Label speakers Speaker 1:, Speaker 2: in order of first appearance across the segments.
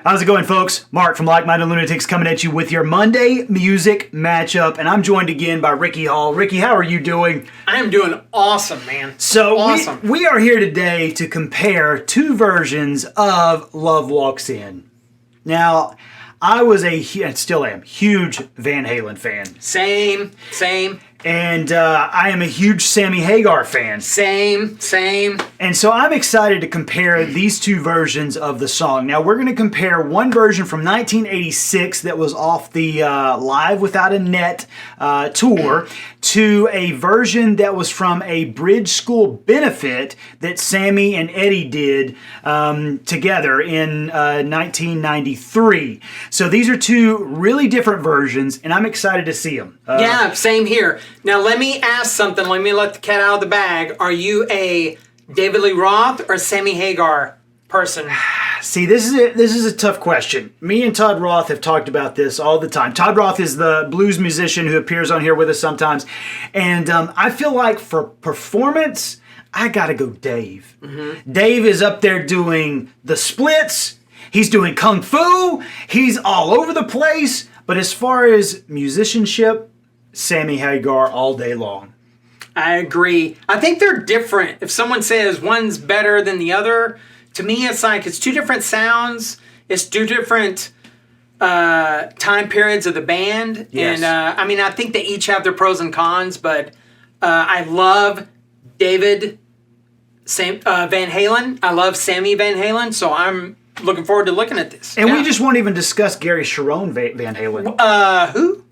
Speaker 1: How's it going, folks? Mark from Like Minded Lunatics coming at you with your Monday music matchup, and I'm joined again by Ricky Hall. Ricky, how are you doing?
Speaker 2: I am doing awesome, man.
Speaker 1: So
Speaker 2: awesome.
Speaker 1: We are here today to compare two versions of Love Walks In. Now, I was and still am, huge Van Halen fan.
Speaker 2: Same.
Speaker 1: And I am a huge Sammy Hagar fan.
Speaker 2: Same.
Speaker 1: And so I'm excited to compare these two versions of the song. Now, we're going to compare one version from 1986 that was off the Live Without a Net tour to a version that was from a bridge school benefit that Sammy and Eddie did together in 1993. So these are two really different versions, and I'm excited to see them.
Speaker 2: Yeah, same here. Now let me ask something. Let me let the cat out of the bag. Are you a David Lee Roth or Sammy Hagar person?
Speaker 1: See, this is a tough question. Me and Todd Roth have talked about this all the time. Todd Roth is the blues musician who appears on here with us sometimes. And I feel like for performance, I gotta go Dave. Mm-hmm. Dave is up there doing the splits. He's doing kung fu. He's all over the place. But as far as musicianship, Sammy Hagar all day long.
Speaker 2: I agree. I think they're different. If someone says one's better than the other, to me it's like it's two different sounds. It's two different time periods of the band.
Speaker 1: Yes.
Speaker 2: And I think they each have their pros and cons, but I love David Van Halen. I love Sammy Van Halen, so I'm looking forward to looking at this.
Speaker 1: And we just won't even discuss Gary Sharon Van Halen.
Speaker 2: Who?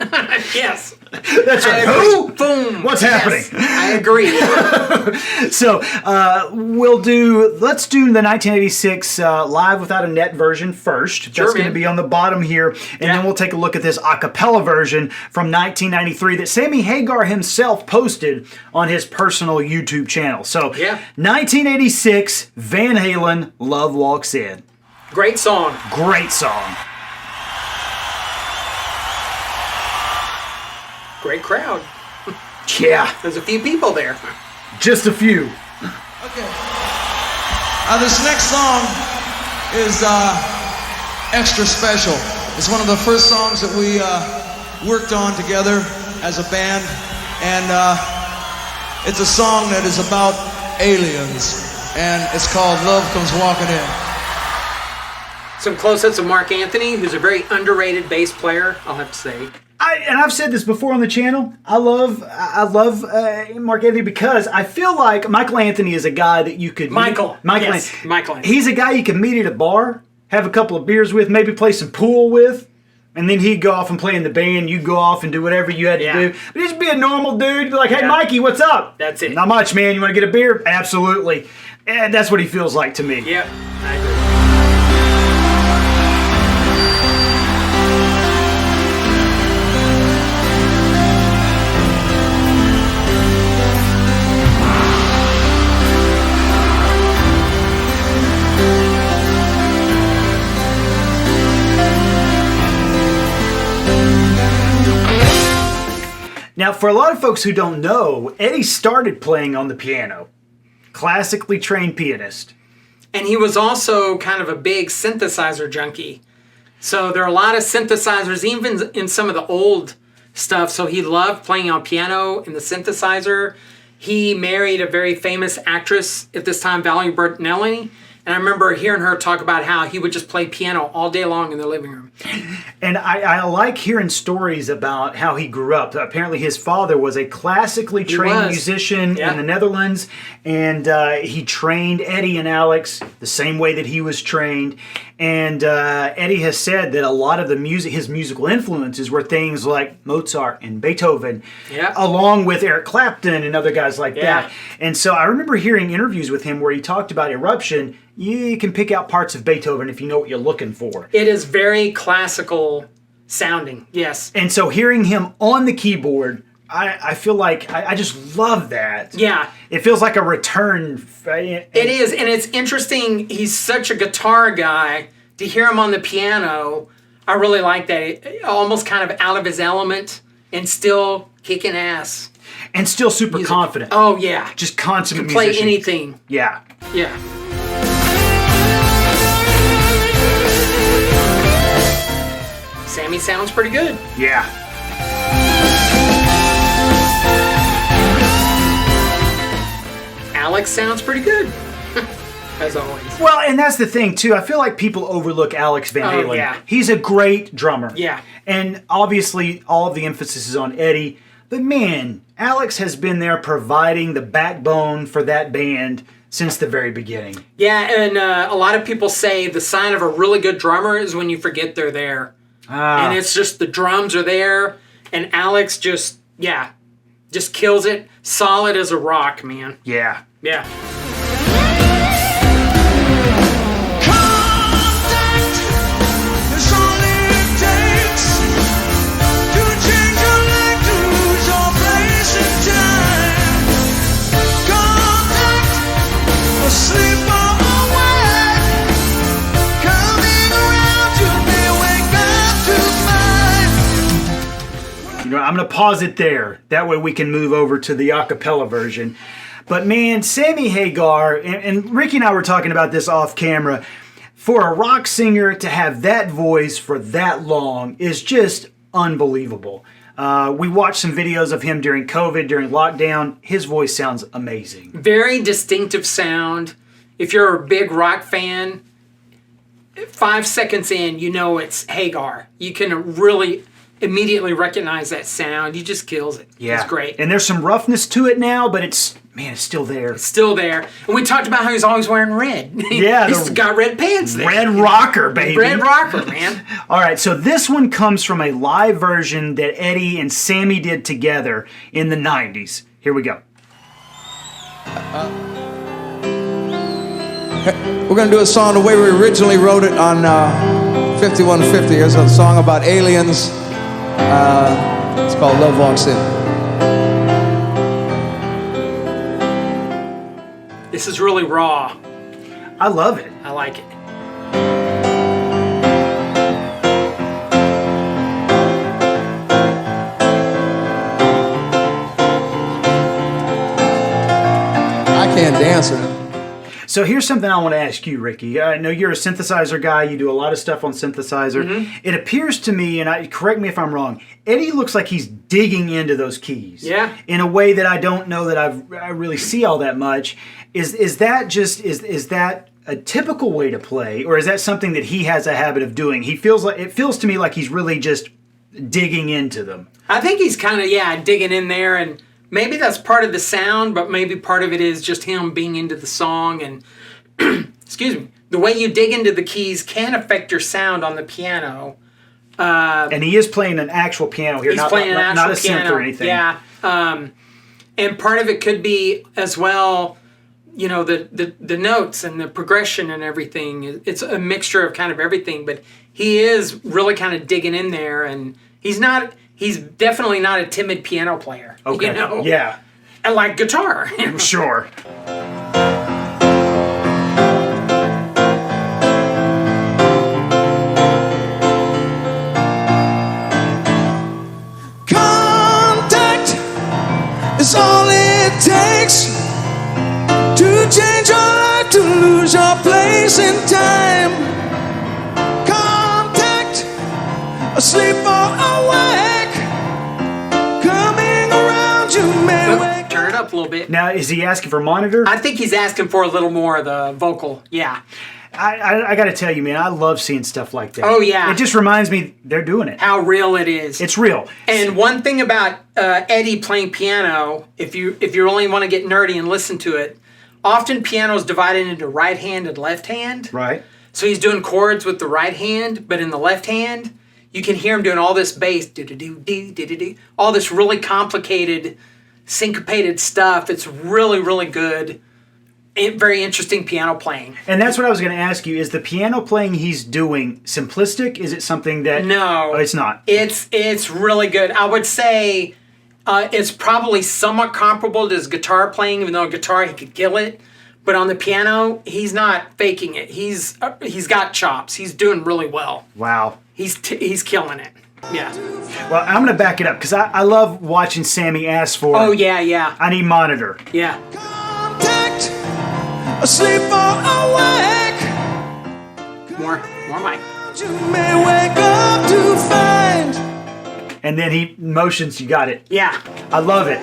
Speaker 2: Yes.
Speaker 1: That's right. Who?
Speaker 2: Boom.
Speaker 1: What's happening?
Speaker 2: I agree.
Speaker 1: So let's do the 1986 Live Without a Net version first. That's going to be on the bottom here. And then we'll take a look at this Acapella version from 1993 that Sammy Hagar himself posted on his personal YouTube channel. So 1986 Van Halen, Love Walks In.
Speaker 2: Great song.
Speaker 1: Great song.
Speaker 2: Great crowd.
Speaker 1: Yeah.
Speaker 2: There's a few people there.
Speaker 1: Just a few.
Speaker 3: Okay. This next song is extra special. It's one of the first songs that we worked on together as a band. And it's a song that is about aliens. And it's called Love Comes Walking In.
Speaker 2: Some close-ups of Mark Anthony, who's a very underrated bass player, I'll have to say.
Speaker 1: I've said this before on the channel. I love Mark Anthony because I feel like Michael Anthony is a guy that you could
Speaker 2: Michael Anthony.
Speaker 1: He's a guy you can meet at a bar, have a couple of beers with, maybe play some pool with, and then he'd go off and play in the band. You'd go off and do whatever you had to do. But he'd just be a normal dude. Be like, hey, Mikey, what's up?
Speaker 2: That's it.
Speaker 1: Not much, man. You want to get a beer? Absolutely. And that's what he feels like to me.
Speaker 2: Yep, I agree.
Speaker 1: Now, for a lot of folks who don't know, Eddie started playing on the piano. Classically trained pianist.
Speaker 2: And he was also kind of a big synthesizer junkie. So there are a lot of synthesizers, even in some of the old stuff. So he loved playing on piano and the synthesizer. He married a very famous actress at this time, Valerie Bertinelli. And I remember hearing her talk about how he would just play piano all day long in the living room.
Speaker 1: And I like hearing stories about how he grew up. Apparently his father was a classically trained musician in the Netherlands, and he trained Eddie and Alex the same way that he was trained. And Eddie has said that a lot of his musical influences were things like Mozart and Beethoven, along with Eric Clapton and other guys like that. And so I remember hearing interviews with him where he talked about Eruption. You can pick out parts of Beethoven if you know what you're looking for.
Speaker 2: It is very classical sounding, yes.
Speaker 1: And so hearing him on the keyboard, I feel like I just love that.
Speaker 2: Yeah.
Speaker 1: It feels like a return.
Speaker 2: It is, and it's interesting. He's such a guitar guy. To hear him on the piano, I really like that. Almost kind of out of his element and still kicking ass.
Speaker 1: And still super confident.
Speaker 2: Oh, yeah.
Speaker 1: Just consummate
Speaker 2: musician.
Speaker 1: musician.
Speaker 2: Play anything.
Speaker 1: Yeah.
Speaker 2: Yeah. Sammy sounds pretty good.
Speaker 1: Yeah.
Speaker 2: Alex sounds pretty good. As always.
Speaker 1: Well, and that's the thing, too. I feel like people overlook Alex Van Halen.
Speaker 2: Oh, yeah.
Speaker 1: He's a great drummer.
Speaker 2: Yeah.
Speaker 1: And obviously, all of the emphasis is on Eddie. But man, Alex has been there providing the backbone for that band since the very beginning.
Speaker 2: Yeah, and a lot of people say the sign of a really good drummer is when you forget they're there. And it's just the drums are there, and Alex just kills it. Solid as a rock, man.
Speaker 1: Yeah.
Speaker 2: Yeah.
Speaker 1: You know, I'm going to pause it there. That way we can move over to the acapella version. But man, Sammy Hagar, and Ricky and I were talking about this off camera, for a rock singer to have that voice for that long is just unbelievable. We watched some videos of him during COVID, during lockdown. His voice sounds amazing.
Speaker 2: Very distinctive sound. If you're a big rock fan, 5 seconds in, you know it's Hagar. You can really immediately recognize that sound. He just kills it.
Speaker 1: Yeah.
Speaker 2: It's great.
Speaker 1: And there's some roughness to it now, but it's still there.
Speaker 2: It's still there. And we talked about how he's always wearing red.
Speaker 1: Yeah.
Speaker 2: He's got red pants there.
Speaker 1: Red rocker, baby.
Speaker 2: Red rocker, man.
Speaker 1: All right, so this one comes from a live version that Eddie and Sammy did together in the 90s. Here we go.
Speaker 3: We're going to do a song the way we originally wrote it on 5150. Here's a song about aliens. It's called Love Walks In.
Speaker 2: This is really raw.
Speaker 1: I love it.
Speaker 2: I like it.
Speaker 3: I can't dance it.
Speaker 1: So here's something I want to ask you, Ricky. I know you're a synthesizer guy. You do a lot of stuff on synthesizer. Mm-hmm. It appears to me, and correct me if I'm wrong, Eddie looks like he's digging into those keys.
Speaker 2: Yeah.
Speaker 1: In a way that I don't know that I really see all that much. Is that a typical way to play, or is that something that he has a habit of doing? It feels to me like he's really just digging into them.
Speaker 2: I think he's kind of digging in there, and maybe that's part of the sound, but maybe part of it is just him being into the song. And excuse me, the way you dig into the keys can affect your sound on the piano.
Speaker 1: And he is playing an actual piano here, not a synth or anything.
Speaker 2: Yeah, and part of it could be as well, you know, the notes and the progression and everything. It's a mixture of kind of everything, but he is really kind of digging in there, and he's definitely not a timid piano player.
Speaker 1: Okay.
Speaker 2: You know?
Speaker 1: Yeah.
Speaker 2: And like guitar.
Speaker 1: I'm sure.
Speaker 3: Contact is all it takes to change your life, to lose your place in time. Contact, asleep or awake, coming around you may wake.
Speaker 2: Turn it up a little bit.
Speaker 1: Now, is he asking for monitor?
Speaker 2: I think he's asking for a little more of the vocal. Yeah.
Speaker 1: I got to tell you, man, I love seeing stuff like that.
Speaker 2: Oh, yeah.
Speaker 1: It just reminds me they're doing it.
Speaker 2: How real it is.
Speaker 1: It's real.
Speaker 2: And one thing about Eddie playing piano, if you only want to get nerdy and listen to it, often piano is divided into right hand and left hand.
Speaker 1: Right.
Speaker 2: So he's doing chords with the right hand, but in the left hand, you can hear him doing all this bass, all this really complicated, syncopated stuff. It's really, really good. Very interesting piano playing.
Speaker 1: And that's what I was going to ask you. Is the piano playing he's doing simplistic? Is it something that...
Speaker 2: No.
Speaker 1: Oh, it's not.
Speaker 2: It's really good. I would say it's probably somewhat comparable to his guitar playing, even though guitar he could kill it. But on the piano, he's not faking it. He's got chops. He's doing really well.
Speaker 1: Wow.
Speaker 2: He's killing it. Yeah.
Speaker 1: Well, I'm going to back it up because I love watching Sammy ask for...
Speaker 2: Oh, yeah.
Speaker 1: I need monitor.
Speaker 2: Yeah.
Speaker 3: Contact, asleep or awake,
Speaker 2: More mic.
Speaker 3: you may wake up to find
Speaker 1: and then he motions. You got it.
Speaker 2: Yeah.
Speaker 1: I love it.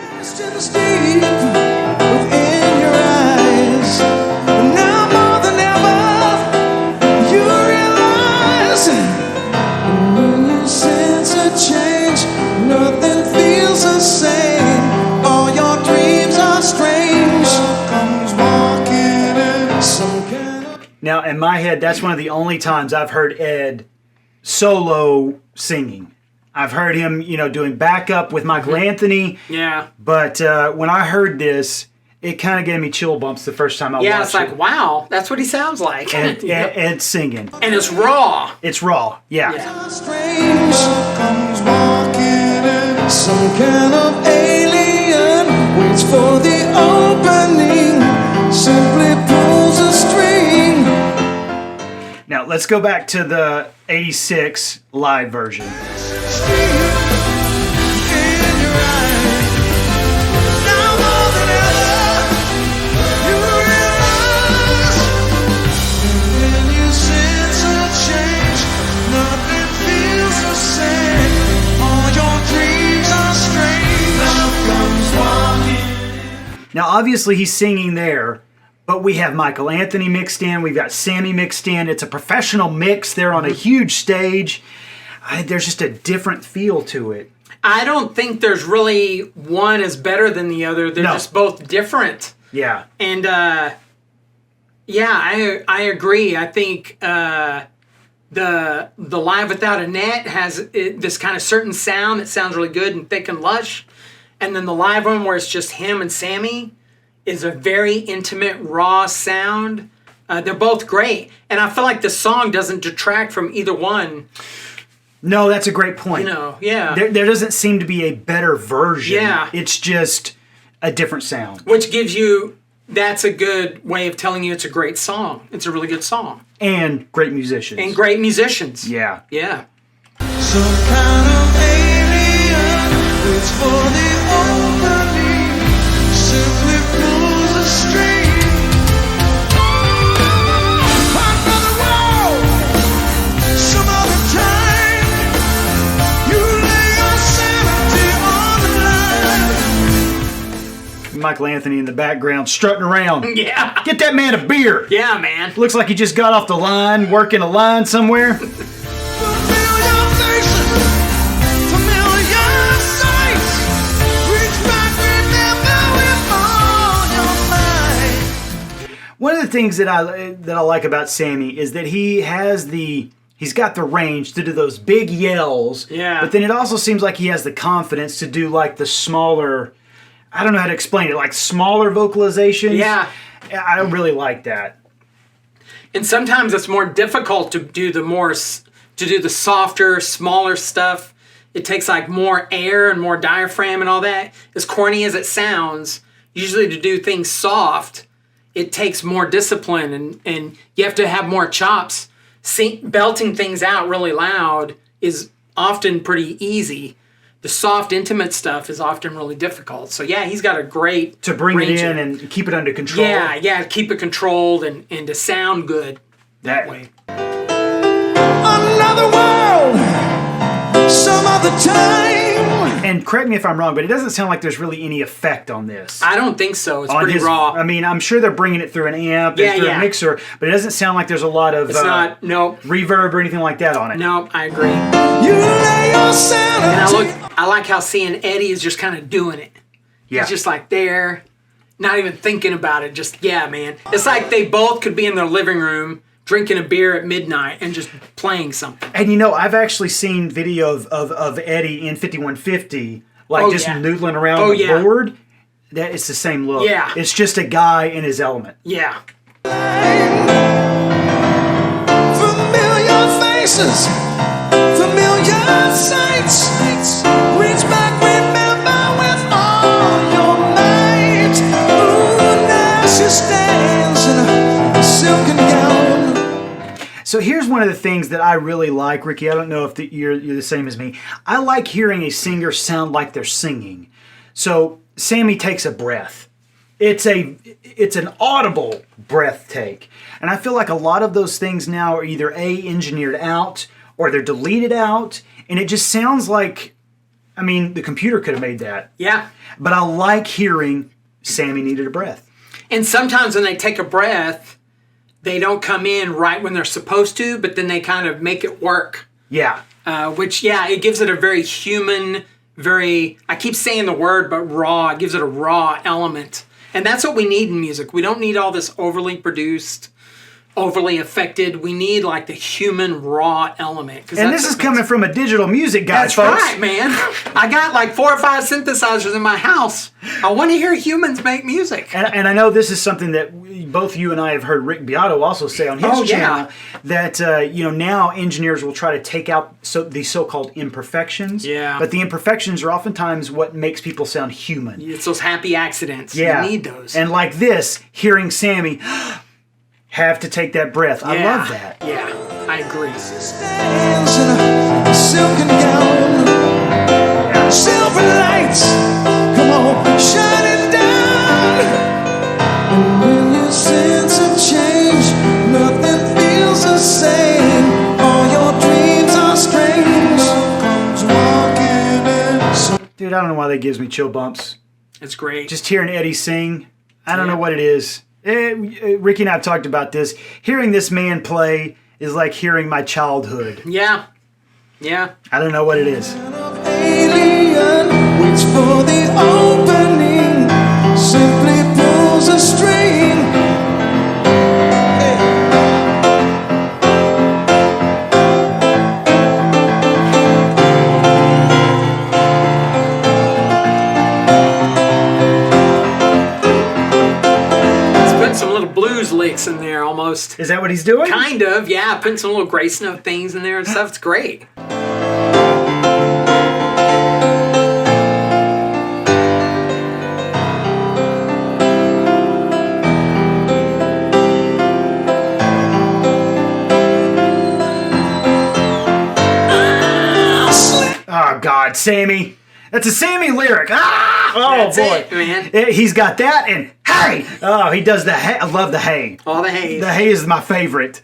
Speaker 1: Now, in my head, that's one of the only times I've heard Ed solo singing. I've heard him, doing backup with Michael Anthony.
Speaker 2: Yeah.
Speaker 1: But when I heard this, it kind of gave me chill bumps the first time I watched it.
Speaker 2: Yeah, it's like, wow, that's what he sounds like.
Speaker 1: And Ed singing.
Speaker 2: And it's raw.
Speaker 1: It's raw, yeah.
Speaker 3: Strange comes walking in, some kind of alien waits for the opening, simply pulls a string.
Speaker 1: Now, let's go back to the 86 live version. Now, obviously, he's singing there, but we have Michael Anthony mixed in. We've got Sammy mixed in. It's a professional mix. They're on a huge stage. There's just a different feel to it.
Speaker 2: I don't think there's really one is better than the other. They're just both different.
Speaker 1: Yeah.
Speaker 2: And, I agree. I think the Live Without a Net has this kind of certain sound that sounds really good and thick and lush. And then the live one where it's just him and Sammy is a very intimate, raw sound. They're both great. And I feel like the song doesn't detract from either one.
Speaker 1: No, that's a great point.
Speaker 2: Yeah.
Speaker 1: There doesn't seem to be a better version.
Speaker 2: Yeah.
Speaker 1: It's just a different sound.
Speaker 2: Which gives you, that's a good way of telling you it's a great song. It's a really good song.
Speaker 1: And great musicians.
Speaker 2: And great musicians.
Speaker 1: Yeah.
Speaker 2: Yeah.
Speaker 3: Some kind of alien waits for the opening, simply pulls a string. Another world, some other time, you lay your sanity on the line.
Speaker 1: Michael Anthony in the background strutting around.
Speaker 2: Yeah.
Speaker 1: Get that man a beer.
Speaker 2: Yeah, man.
Speaker 1: Looks like he just got off the line, working a line somewhere. One of the things that I like about Sammy is that he's got the range to do those big yells.
Speaker 2: Yeah.
Speaker 1: But then it also seems like he has the confidence to do like the smaller, I don't know how to explain it, like smaller vocalizations.
Speaker 2: Yeah.
Speaker 1: I really like that.
Speaker 2: And sometimes it's more difficult to do the softer, smaller stuff. It takes like more air and more diaphragm and all that. As corny as it sounds, usually to do things soft, it takes more discipline and you have to have more chops. Belting things out really loud is often pretty easy. The soft, intimate stuff is often really difficult. So yeah, he's got a great
Speaker 1: to bring
Speaker 2: range
Speaker 1: it in and keep it under control.
Speaker 2: Yeah, keep it controlled and to sound good that way.
Speaker 3: Another world, some other time.
Speaker 1: And correct me if I'm wrong, but it doesn't sound like there's really any effect on this.
Speaker 2: I don't think so. It's pretty raw.
Speaker 1: I mean, I'm sure they're bringing it through an amp and through a mixer, but it doesn't sound like there's a lot of reverb or anything like that on it.
Speaker 2: No, I agree.
Speaker 3: You lay your sanity.
Speaker 2: And I like how seeing Eddie is just kind of doing it.
Speaker 1: Yeah.
Speaker 2: He's just like there, not even thinking about it. Just, yeah, man. It's like they both could be in their living room drinking a beer at midnight and just playing something.
Speaker 1: And I've actually seen video of Eddie in 5150, noodling around the board. That it's the same look.
Speaker 2: Yeah.
Speaker 1: It's just a guy in his element.
Speaker 2: Yeah.
Speaker 3: Familiar faces, familiar sights. Reach back, remember with all your might. Ooh, now she stands in a silken gown.
Speaker 1: So here's one of the things that I really like, Ricky. I don't know if you're the same as me. I like hearing a singer sound like they're singing. So Sammy takes a breath. It's an audible breath take. And I feel like a lot of those things now are either engineered out or they're deleted out. And it just sounds like I mean, the computer could have made that.
Speaker 2: Yeah.
Speaker 1: But I like hearing Sammy needed a breath.
Speaker 2: And sometimes when they take a breath, they don't come in right when they're supposed to, but then they kind of make it work.
Speaker 1: Yeah.
Speaker 2: Which, it gives it a very human, I keep saying the word, but raw. It gives it a raw element. And that's what we need in music. We don't need all this overly produced, overly affected. We need like the human raw element.
Speaker 1: And this is coming from a digital music guy,
Speaker 2: That's
Speaker 1: folks.
Speaker 2: right, man. I got like 4 or 5 synthesizers in my house. I want to hear humans make music.
Speaker 1: And I know this is something that both you and I have heard Rick Beato also say on his channel, that now engineers will try to take out these so-called imperfections.
Speaker 2: Yeah.
Speaker 1: But the imperfections are oftentimes what makes people sound human.
Speaker 2: It's those happy accidents.
Speaker 1: Yeah.
Speaker 2: You need those.
Speaker 1: And like this, hearing Sammy have to take that breath. I love that.
Speaker 2: Yeah, I agree.
Speaker 3: Stands in a silken gown, silver lights, come on, shining down. And when you sense a change, nothing feels the same. All your dreams are strange. Comes walking in.
Speaker 1: Dude, I don't know why that gives me chill bumps.
Speaker 2: It's great.
Speaker 1: Just hearing Eddie sing, I don't know what it is. Ricky and I have talked about this. Hearing this man play is like hearing my childhood.
Speaker 2: Yeah. Yeah.
Speaker 1: I don't know what it is.
Speaker 3: Alien waits for the opening, simply pulls a string.
Speaker 2: Some little blues licks in there almost.
Speaker 1: Is that what he's doing?
Speaker 2: Kind of, yeah. Putting some little Grace Note things in there and stuff. It's great.
Speaker 1: Oh, God, Sammy. That's a Sammy lyric. Ah! Oh,
Speaker 2: That's
Speaker 1: boy.
Speaker 2: it, man.
Speaker 1: He's got that and hey. Oh, he does the hay. I love the hay.
Speaker 2: All the hay.
Speaker 1: The hay is my favorite.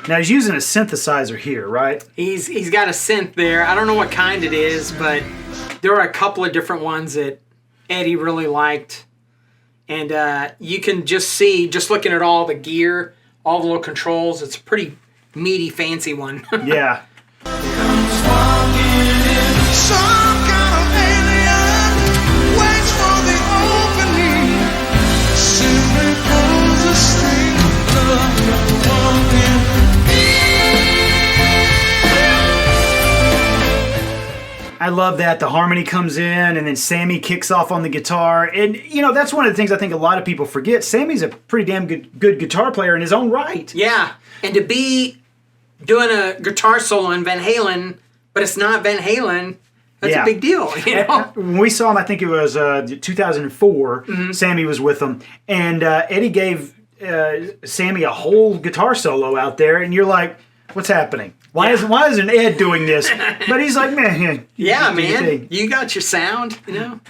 Speaker 1: Now he's using a synthesizer here, right?
Speaker 2: He's got a synth there. I don't know what kind it is, but there are a couple of different ones that Eddie really liked. And you can just see, just looking at all the gear, all the little controls, it's a pretty meaty, fancy one.
Speaker 1: Yeah. I love that. The harmony comes in and then Sammy kicks off on the guitar. And, that's one of the things I think a lot of people forget. Sammy's a pretty damn good guitar player in his own right.
Speaker 2: Yeah. And to be doing a guitar solo in Van Halen, but it's not Van Halen, that's a big deal.
Speaker 1: When we saw him, I think it was 2004, Sammy was with him. And Eddie gave Sammy a whole guitar solo out there. And you're like, what's happening? Why isn't Ed doing this? But he's like, man.
Speaker 2: Yeah, man. You got your sound, And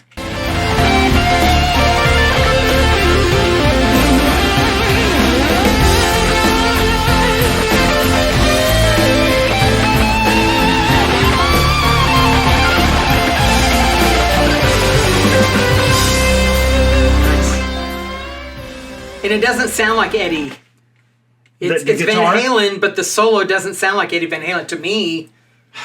Speaker 2: it doesn't sound like Eddie. It's Van Halen, but the solo doesn't sound like Eddie Van Halen to me.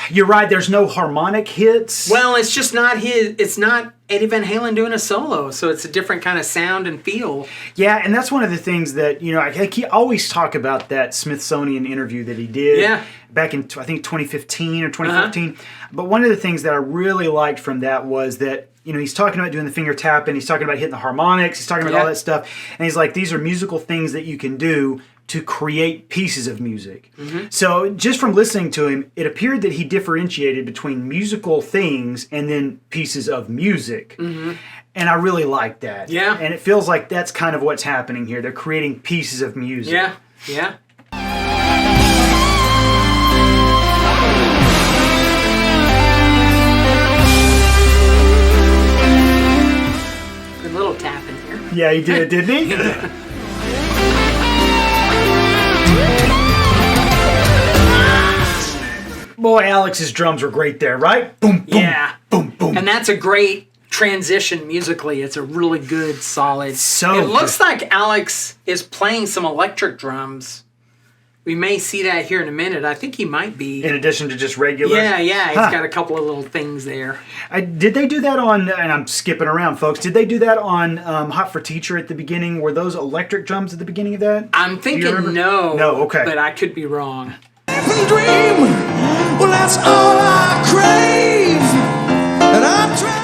Speaker 1: You're right. There's no harmonic hits.
Speaker 2: Well, it's just not his. It's not Eddie Van Halen doing a solo, so it's a different kind of sound and feel.
Speaker 1: Yeah, and that's one of the things that I always talk about that Smithsonian interview that he did.
Speaker 2: Yeah.
Speaker 1: Back in I think 2015 or 2014. But one of the things that I really liked from that was that he's talking about doing the finger tapping. He's talking about hitting the harmonics. He's talking about all that stuff, and he's like, these are musical things that you can do to create pieces of music. So just from listening to him, it appeared that he differentiated between musical things and then pieces of music. And I really like that.
Speaker 2: Yeah.
Speaker 1: And it feels like that's kind of what's happening here. They're creating pieces of music.
Speaker 2: Yeah, yeah.
Speaker 1: Yeah, he did, didn't he? Boy, Alex's drums were great there, right? Boom, boom,
Speaker 2: Yeah.
Speaker 1: boom, boom.
Speaker 2: And that's a great transition musically. It's a really good, solid.
Speaker 1: So
Speaker 2: it looks like Alex is playing some electric drums. We may see that here in a minute. I think he might be.
Speaker 1: In addition to just regular?
Speaker 2: Yeah, he's got a couple of little things there.
Speaker 1: Did they do that on, and I'm skipping around, folks, did they do that on Hot for Teacher at the beginning? Were those electric drums at the beginning of that?
Speaker 2: I'm thinking no.
Speaker 1: No, okay.
Speaker 2: But I could be wrong.
Speaker 3: Dream. Well, that's all I crave. And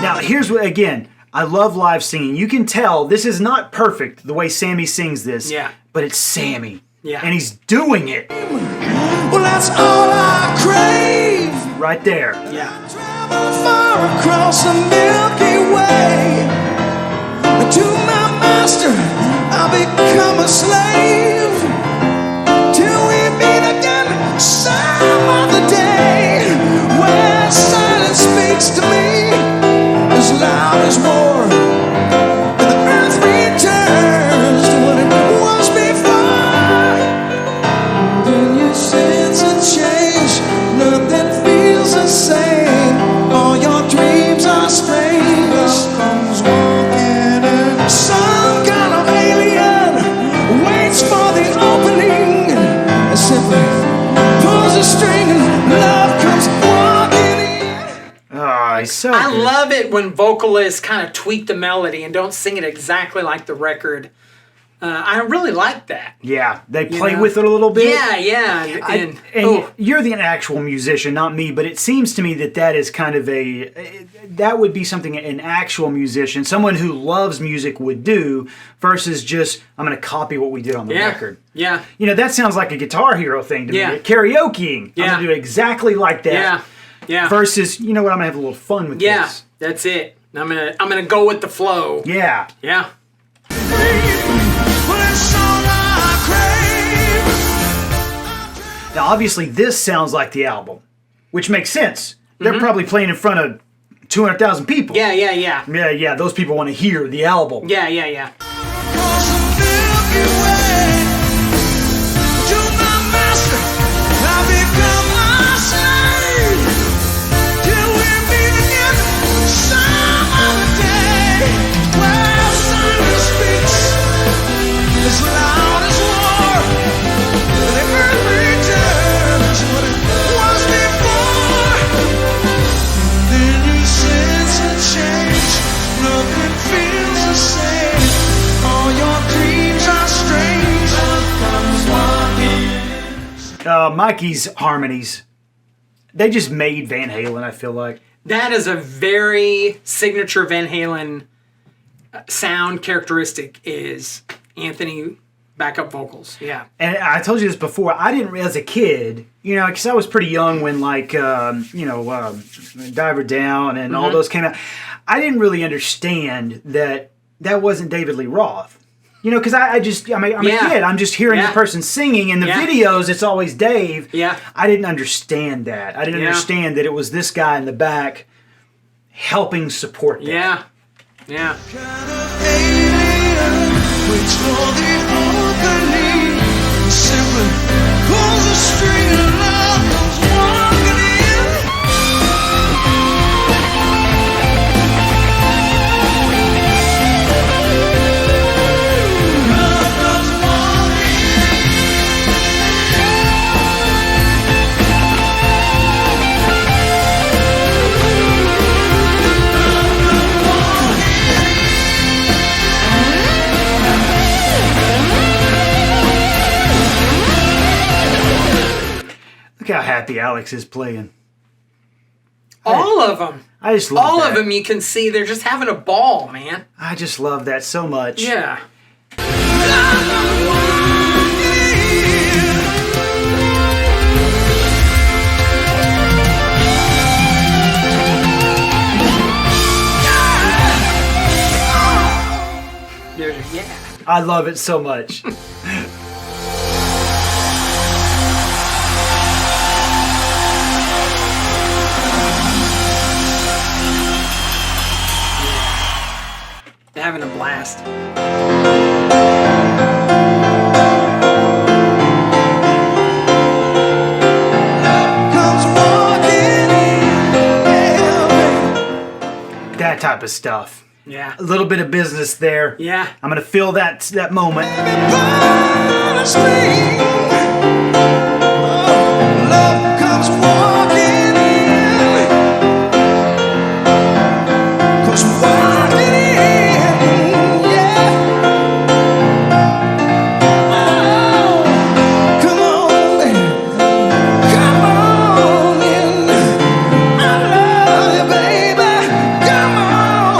Speaker 1: Now, here's what, again, I love live singing. You can tell this is not perfect, the way Sammy sings this.
Speaker 2: Yeah.
Speaker 1: But it's Sammy.
Speaker 2: Yeah.
Speaker 1: And he's doing it.
Speaker 3: Well, that's all I crave.
Speaker 1: Right there.
Speaker 2: Yeah.
Speaker 3: Travel far across the Milky Way. To my master, I'll become a slave. Till we meet again some other day. Where silence speaks to me as loud as war. And the earth returns to what it was before. Then you sense a change. Nothing feels the same. All your dreams are strange. Comes walking in. Some kind of alien waits for the opening. And simply pulls a string and love comes walking in.
Speaker 1: Oh, he's so
Speaker 2: I
Speaker 1: good.
Speaker 2: love it when vocalists kind of tweak the melody and don't sing it exactly like the record. I really like that.
Speaker 1: Yeah, they play
Speaker 2: know?
Speaker 1: with it a little bit.
Speaker 2: Yeah. And
Speaker 1: You're the actual musician, not me, but it seems to me that is kind of that would be something an actual musician, someone who loves music would do, versus just, I'm going to copy what we did on the record.
Speaker 2: Yeah.
Speaker 1: You know, that sounds like a Guitar Hero thing to me.
Speaker 2: Yeah.
Speaker 1: Karaokeing.
Speaker 2: Yeah.
Speaker 1: I'm going to do it exactly like that.
Speaker 2: Yeah.
Speaker 1: Versus, you know what, I'm going to have a little fun with
Speaker 2: Yeah.
Speaker 1: this.
Speaker 2: That's it. I'm gonna go with the flow.
Speaker 1: Yeah.
Speaker 2: Yeah.
Speaker 3: Well, it's all I crave.
Speaker 1: Now, obviously, this sounds like the album, which makes sense. They're probably playing in front of 200,000 people.
Speaker 2: Yeah.
Speaker 1: Yeah, those people want to hear the album.
Speaker 2: Yeah.
Speaker 3: Across the Milky Way. To my master, I become a slave. Till we meet again some other day. Where silence speaks as loud as war. The earth returns what it was before. Then you sense a change. Nothing feels the same. All your dreams are strange.
Speaker 1: Mikey's harmonies, they just made Van Halen, I feel like.
Speaker 2: That is a very signature Van Halen sound characteristic is Anthony backup vocals. Yeah.
Speaker 1: And I told you this before, I didn't, as a kid, you know, because I was pretty young when, like, Diver Down and all those came out. I didn't really understand that wasn't David Lee Roth. You know, because I'm a kid. I'm just hearing the person singing. In the videos, it's always Dave.
Speaker 2: Yeah.
Speaker 1: I didn't understand that. I didn't understand that it was this guy in the back helping support that.
Speaker 2: Yeah.
Speaker 3: Kind of alien waits for the opening. Simply pulls a string and love comes walking in. Love comes walking
Speaker 1: Look how happy Alex is playing.
Speaker 2: All of them.
Speaker 1: I just love
Speaker 2: All
Speaker 1: that.
Speaker 2: of them you can see they're just having a ball, man.
Speaker 1: I just love that so much.
Speaker 2: Yeah. Yeah.
Speaker 1: I love it so much.
Speaker 2: They're having a blast.
Speaker 1: That type of stuff.
Speaker 2: Yeah.
Speaker 1: A little bit of business there.
Speaker 2: Yeah.
Speaker 1: I'm gonna feel that moment.
Speaker 3: Love comes walking in. 'Cause walking in, yeah. Oh, come on in. I love you, baby. Come on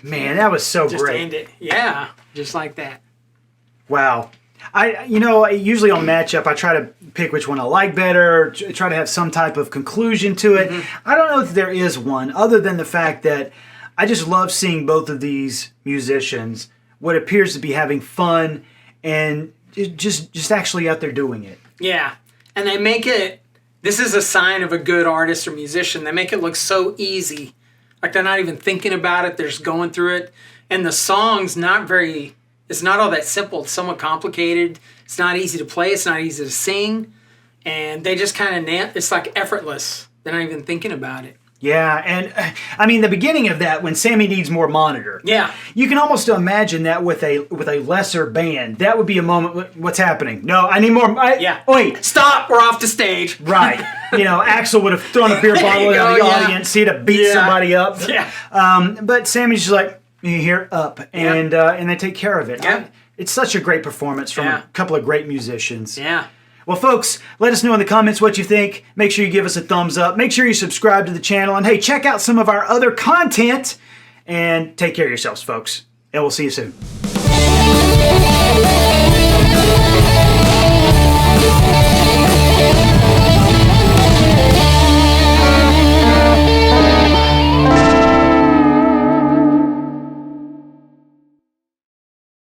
Speaker 3: in.
Speaker 1: Man, that was so
Speaker 2: Just
Speaker 1: great.
Speaker 2: end it. Yeah. Just like that.
Speaker 1: Wow. Usually on Matchup, I try to pick which one I like better, try to have some type of conclusion to it. I don't know if there is one, other than the fact that I just love seeing both of these musicians, what appears to be having fun, and just actually out there doing it.
Speaker 2: Yeah. And they make it, this is a sign of a good artist or musician. They make it look so easy. Like they're not even thinking about it. They're just going through it. And the song's it's not all that simple. It's somewhat complicated. It's not easy to play. It's not easy to sing. And they just kind of, it's like effortless. They're not even thinking about it.
Speaker 1: Yeah, and I mean the beginning of that when Sammy needs more monitor.
Speaker 2: Yeah.
Speaker 1: You can almost imagine that with a lesser band. That would be a moment. What's happening? No, I need more.
Speaker 2: Yeah.
Speaker 1: Wait.
Speaker 2: Stop. We're off the stage.
Speaker 1: Right. Axel would have thrown a beer bottle into the audience. He'd have beat somebody up.
Speaker 2: Yeah.
Speaker 1: But Sammy's just like, you hear up, and they take care of it.
Speaker 2: Yeah.
Speaker 1: It's such a great performance from a couple of great musicians.
Speaker 2: Yeah.
Speaker 1: Well, folks, let us know in the comments what you think. Make sure you give us a thumbs up. Make sure you subscribe to the channel. And hey, check out some of our other content. And take care of yourselves, folks. And we'll see you soon.